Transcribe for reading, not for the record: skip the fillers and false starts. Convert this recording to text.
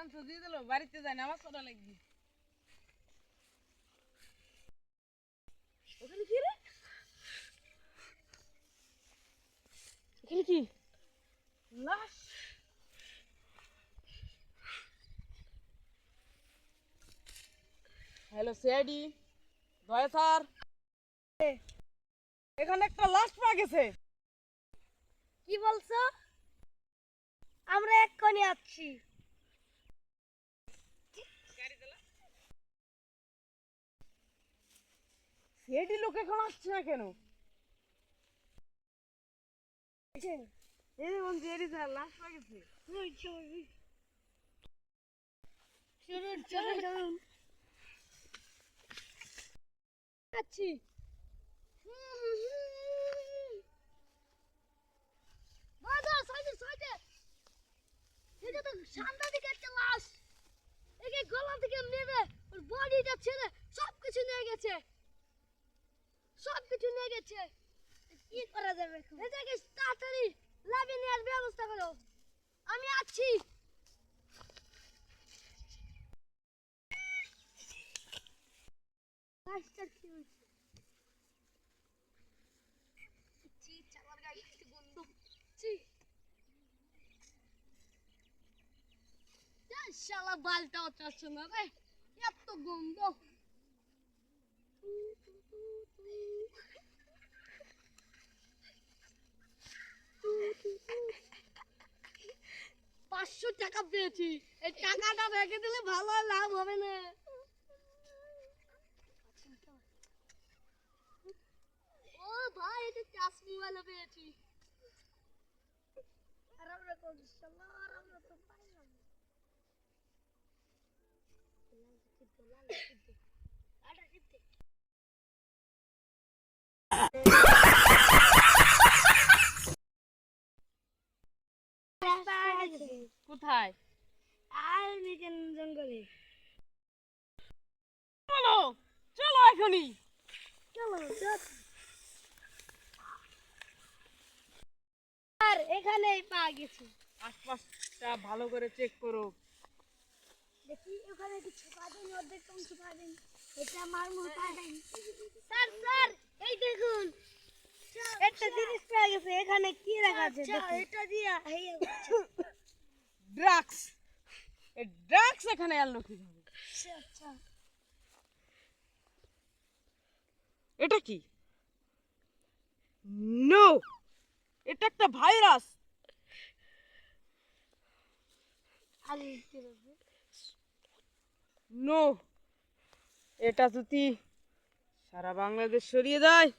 মাংস দিয়ে দিল বাড়িতে যায় নামাজ পড়া লাগবে। ওখানে কি রে? এখানে কি লাশ? হ্যালো সিআইডি দয়া স্যার, এখানে একটা লাশ পাওয়া গেছে। কি বলছো? আমরা এক্ষুনি আসছি। সিআইডি লোক এখন আসছে না কেন? এই দেখুন সিআইডি স্যার লাশ পাওয়া গেছে। চলুন চলুন চলুন আছি। সাংঘাতিক একটা লাশ। একে গলা থেকে মেরে ওর বডিটা ছেড়ে সবকিছু নিয়ে গেছে, সবকিছু নিয়ে গেছে। কি করা যাবে? এটাকে তাড়াতাড়ি লাভে নেওয়ার ব্যবস্থা করো। আমি আছি। লাশটা কি হয়েছে? ছি, চালার গায়ে একটু গন্ধ। ছি, শালা বালটাও চাচ্ছে না রে, এত গন্ধ। 500 টাকা পেয়েছি, এই টাকাটা রেখে দিলে ভালো লাভ হবে না। ও ভাই, এটা চাষমি वाला পেয়েছি। আর আমরা কোন শালা, আর আমরা তো পাইলাম না। কোথায়? আর নিচেন জঙ্গলে। চলো চলো এখনই। চলো আর এখানেই পাওয়া গেছে। আশপাশটা ভালো করে চেক করো। দেখি ওখানে কিছু পাবেন, অর্ধেক অংশ পাবেন। এটা আমার মনে পাবেন। স্যার স্যার, এই দেখুন একটা জিনিস পাওয়া গেছে। এখানে কি রাখা আছে দেখুন। এটা দিয়া এই ড্রাগস। এই ড্রাগস এখানে এলো কিভাবে? আচ্ছা, এটা কি? নো, এটা একটা ভাইরাস। আরে কি হবে? নো, এটা যদি সারা বাংলাদেশ ছড়িয়ে যায়